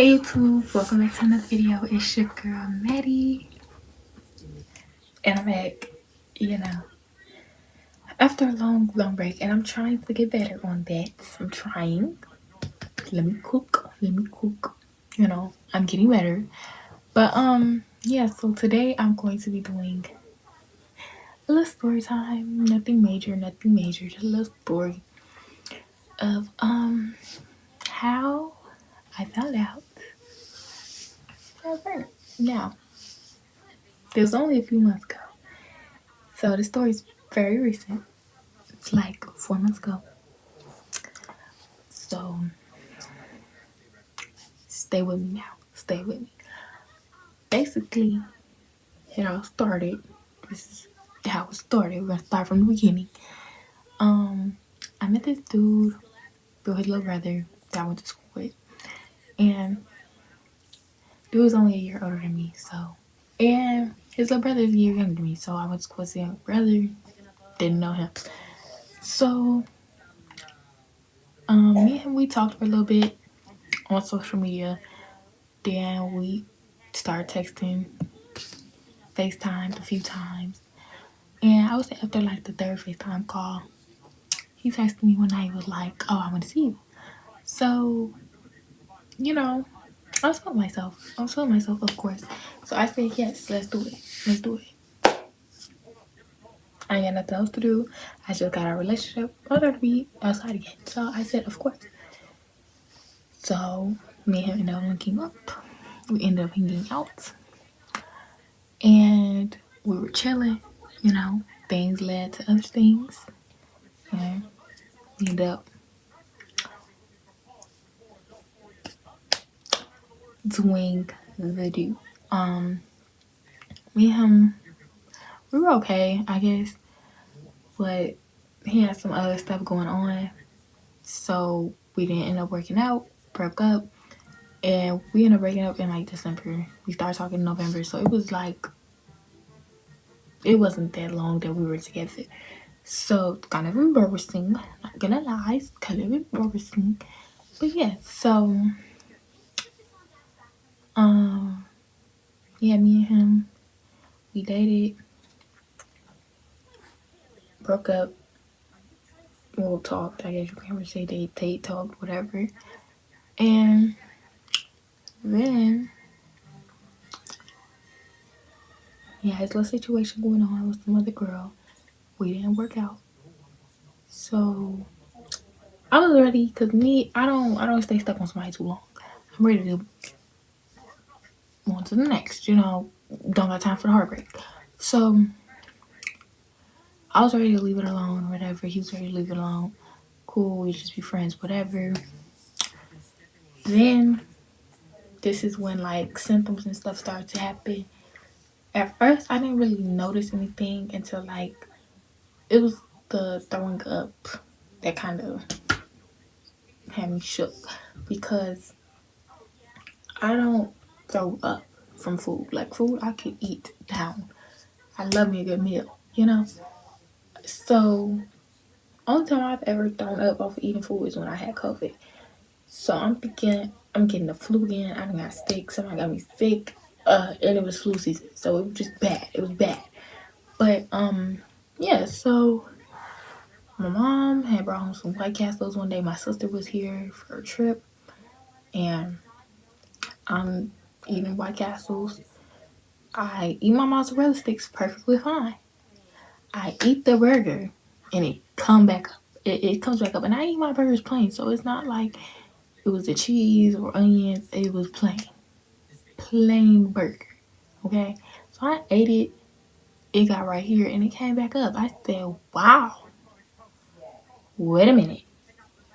Hey YouTube, welcome back to another video. It's your girl Maddie, and I'm back, after a long break, and I'm trying to get better on that. I'm trying. Let me cook. I'm getting better. But yeah. So today I'm going to be doing a little story time. Nothing major. Just a little story of how I found out I was pregnant. Now, it was only a few months ago, so the story's very recent. It's like 4 months ago. So stay with me now. Stay with me. Basically, it all started. This is how it started. We're gonna start from the beginning. I met this dude through his little brother that I went to school with. And dude was only a year older than me, so and his little brother is a year younger than me, so I went to school with his younger brother, didn't know him. So me and him, we talked for a little bit on social media. Then we started texting, FaceTimed a few times. And I would say after like the third FaceTime call, he texted me one night, was like, "Oh, I want to see you." So, I was feeling myself. Of course. So I said, "Yes, let's do it. Let's do it." I ain't got nothing else to do. I just got our relationship to be outside again. So I said, "Of course." So me and him ended up linking up. We ended up hanging out. And we were chilling, things led to other things. And we ended up doing the do. Me and him, we were okay, I guess, but he had some other stuff going on, so we didn't end up working out, broke up, and we ended up breaking up in like December. We started talking in November, so it was like, it wasn't that long that we were together. So it's kind of embarrassing, not gonna lie, it's kind of embarrassing. But yeah, so yeah, me and him, we dated, broke up, well, talked, I guess you can say date, talked, whatever. And then he had his little situation going on with some other girl. We didn't work out. So I was ready, cause me, I don't stay stuck on somebody too long. I'm ready to go on to the next, don't got time for the heartbreak. So I was ready to leave it alone or whatever. He was ready to leave it alone. Cool, we just be friends, whatever. Then this is when like symptoms and stuff started to happen. At first I didn't really notice anything until like it was the throwing up that kind of had me shook, because I don't throw up from food. Like food I could eat down. I love me a good meal, So only time I've ever thrown up off of eating food is when I had COVID. So I'm thinking I'm getting the flu again. I done got sick. Somebody got me sick. And it was flu season. So it was just bad. It was bad. But yeah, so my mom had brought home some White Castles one day. My sister was here for a trip, and I'm eating White Castles. I eat my mozzarella sticks perfectly fine. I eat the burger, and it come back up. It comes back up, and I eat my burgers plain, so it's not like it was the cheese or onions. It was plain burger. Okay, so I ate it. It got right here, and it came back up. I said, "Wow, wait a minute,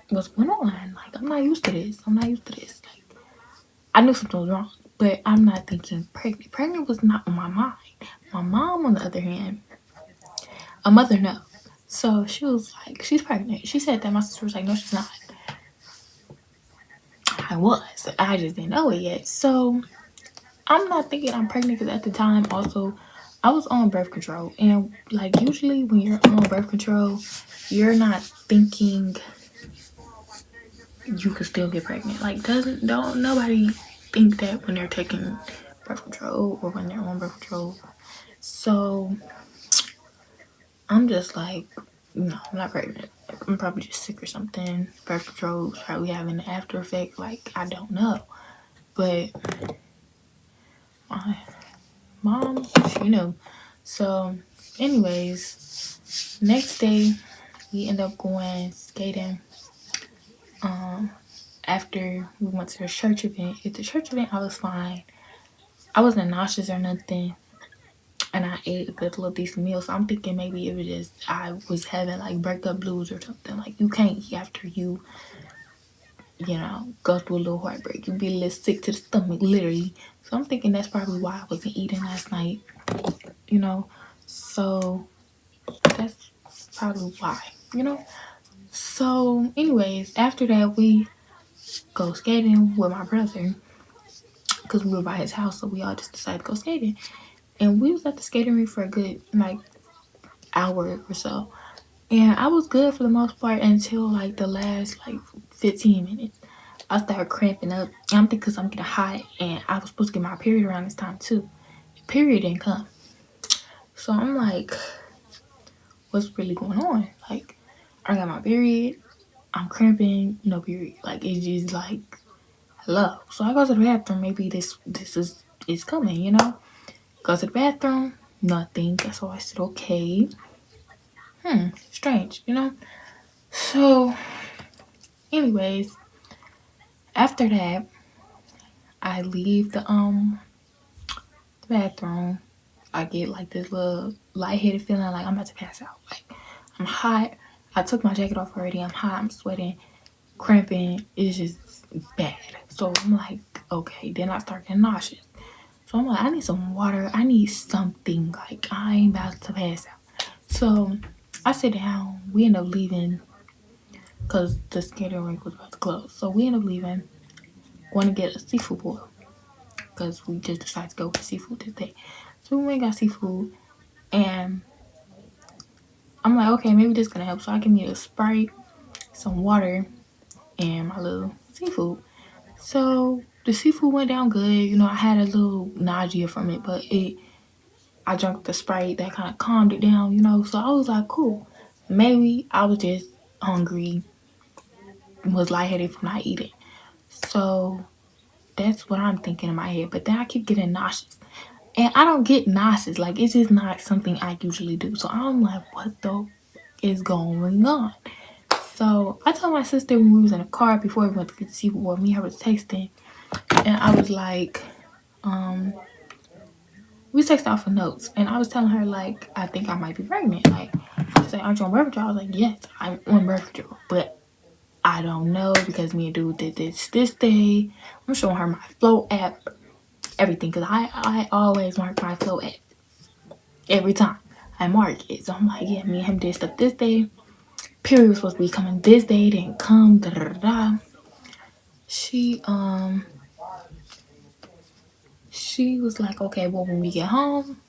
what's going on? Like, I'm not used to this. Like, I knew something was wrong, but I'm not thinking pregnant. Pregnant was not on my mind. My mom, on the other hand, a mother knows. So she was like, she's pregnant. She said that. My sister was like, no, she's not. I was. I just didn't know it yet. So I'm not thinking I'm pregnant, because at the time, also, I was on birth control. And like usually when you're on birth control, you're not thinking you could still get pregnant. Like, don't nobody think that when they're taking birth control or when they're on birth control. So I'm just like, no, I'm not pregnant. I'm probably just sick or something. Birth control probably having an after effect. Like, I don't know. But my mom, she knew. So, anyways, next day we end up going skating. After we went to the church event. At the church event, I was fine. I wasn't nauseous or nothing. And I ate a good little decent meal. So I'm thinking maybe it was just I was having like breakup blues or something. Like you can't eat after you go through a little heartbreak. You be a little sick to the stomach, literally. So I'm thinking that's probably why I wasn't eating last night. You know. So that's probably why. So anyways, after that we go skating with my brother because we were by his house, so we all just decided to go skating. And we was at the skating rink for a good like hour or so. And I was good for the most part until like the last like 15 minutes. I started cramping up. And I'm thinking because I'm getting hot and I was supposed to get my period around this time too. The period didn't come. So I'm like, what's really going on? Like, I got my period, I'm cramping, no period. Like it's just like hello. So I go to the bathroom, maybe this is coming. Go to the bathroom, nothing. So I said, okay. Strange. So, anyways, after that, I leave the bathroom. I get like this little lightheaded feeling like I'm about to pass out. Like I'm hot. I took my jacket off already. I'm hot. I'm sweating, cramping. It's just bad. So I'm like, okay. Then I start getting nauseous. So I'm like, I need some water. I need something. Like I ain't about to pass out. So I sit down. We end up leaving because the skating rink was about to close. So we end up leaving, going to get a seafood boil because we just decided to go get seafood this day. So we went and got seafood, and I'm like, okay, maybe this gonna help. So I give me a Sprite, some water, and my little seafood. So the seafood went down good. I had a little nausea from it, but I drank the Sprite that kind of calmed it down. So I was like, cool. Maybe I was just hungry, was lightheaded from not eating. So that's what I'm thinking in my head. But then I keep getting nauseous. And I don't get nauseous. Like, it's just not something I usually do. So I'm like, what the is going on? So I told my sister when we was in the car before we went to get the seafood, well, me and her was texting. And I was like, we texted off of notes. And I was telling her, like, I think I might be pregnant. Like, she said, aren't you on birth control? I was like, yes, I'm on birth control. But I don't know because me and dude did this day. I'm showing her my Flow app, everything, because I always mark my Flow app every time I mark it. So I'm like, yeah, me and him did stuff this day. Period was supposed to be coming this day, didn't come. Da da da da. She was like, okay, well, when we get home,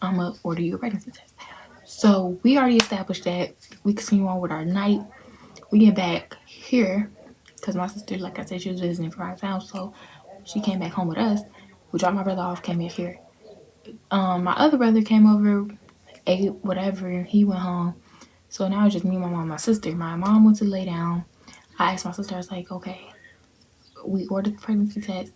I'ma order you a pregnancy test. So we already established that. We continue on with our night. We get back here because my sister, like I said, she was visiting from out of town, so she came back home with us. We dropped my brother off, came back here. My other brother came over, ate whatever, he went home. So now it's just me, my mom, and my sister. My mom went to lay down. I asked my sister, I was like, okay, we ordered the pregnancy test.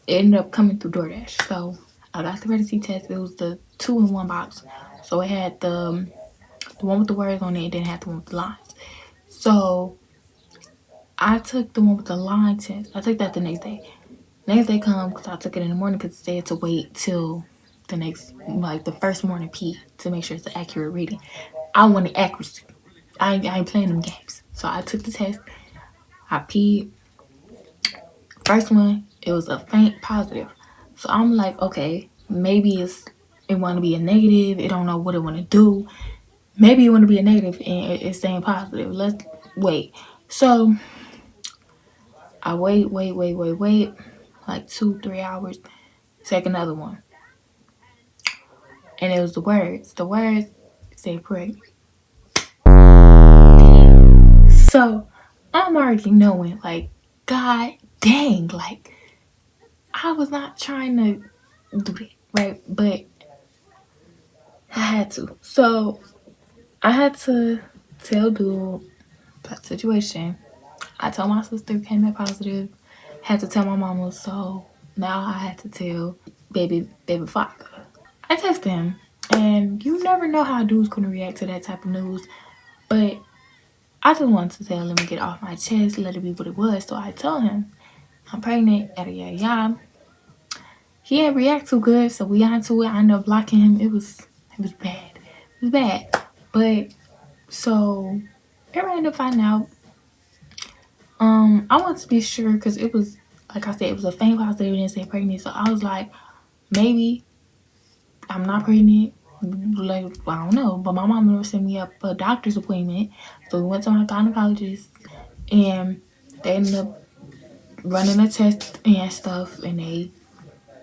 It ended up coming through DoorDash. So I got the pregnancy test. It was the 2-in-1 box. So it had the one with the words on it. It didn't have the one with the lines. So I took the one with the line test. I took that the next day. Next day come because I took it in the morning because it said to wait till the next, like the first morning pee to make sure it's an accurate reading. I wanted accuracy. I ain't playing them games. So I took the test. I peed. First one, it was a faint positive. So I'm like, okay, maybe it want to be a negative. It don't know what it want to do. Maybe it want to be a negative and it's saying positive. Let's wait. So I wait, like 2-3 hours. Take another one, and it was the words. The words say pregnant. So I'm already knowing, like, God dang, like I was not trying to do that, right? But I had to. So I had to tell dude that situation. I told my sister, came back positive. Had to tell my mama, so now I had to tell baby father. I texted him, and you never know how dude's gonna react to that type of news. But I just wanted to tell him and get it off my chest, let it be what it was. So I told him I'm pregnant, yada yada yada. He didn't react too good, so we got into it. I ended up blocking him. It was bad. It was bad. But so everybody ended up finding out. I wanted to be sure because it was, like I said, it was a faint positive. It didn't say pregnant, so I was like, maybe I'm not pregnant. Like, I don't know. But my mom never sent me up a doctor's appointment, so we went to my gynecologist, and they ended up running a test and stuff, and they,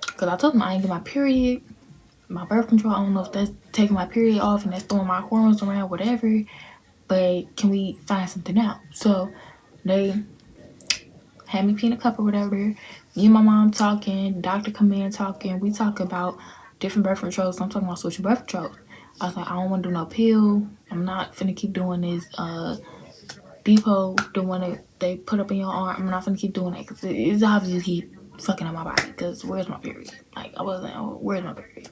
because I told them I didn't get my period, my birth control. I don't know if that's taking my period off and that's throwing my hormones around, whatever. But can we find something out? So they had me pee in a cup or whatever. Me and my mom talking, doctor come in talking. We talk about different birth controls. I'm talking about switching birth controls. I was like, I don't want to do no pill. I'm not finna keep doing this depot, the one that they put up in your arm. I'm not finna keep doing that because it's obviously keep fucking up my body. Because where's my period? Like, I wasn't, where's my period?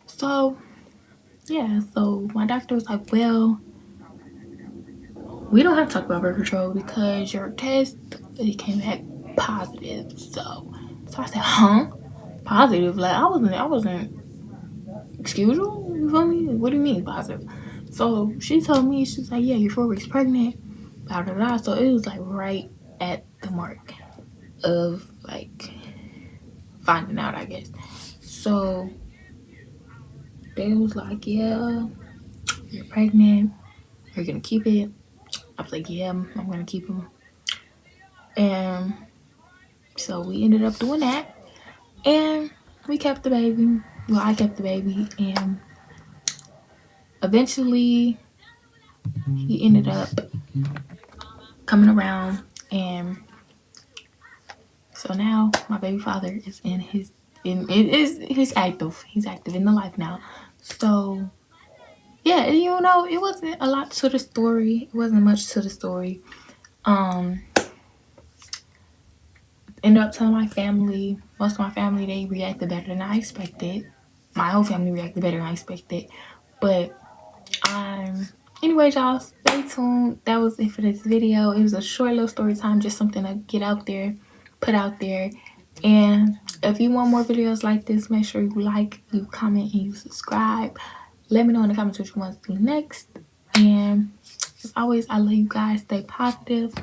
So yeah, so my doctor was like, well, we don't have to talk about birth control because your test, it came back positive. So I said, huh? Positive? Like I wasn't excuse you feel me? What do you mean positive? So she told me, she's like, yeah, you're 4 weeks pregnant, blah blah blah. So it was like right at the mark of like finding out, I guess. So they was like, yeah, you're pregnant, you're gonna keep it. I was like, yeah, I'm gonna keep him. And so we ended up doing that. And we kept the baby. Well, I kept the baby. And eventually he ended up coming around. And so now my baby father is he's active. He's active in the life now. So yeah, you know, it wasn't a lot to the story. It wasn't much to the story. Ended up telling my family. Most of my family, they reacted better than I expected. My whole family reacted better than I expected. But anyways, y'all, stay tuned. That was it for this video. It was a short little story time, just something to get out there, put out there. And if you want more videos like this, make sure you like, you comment, and you subscribe. Let me know in the comments what you want to see next. And as always, I love you guys. Stay positive.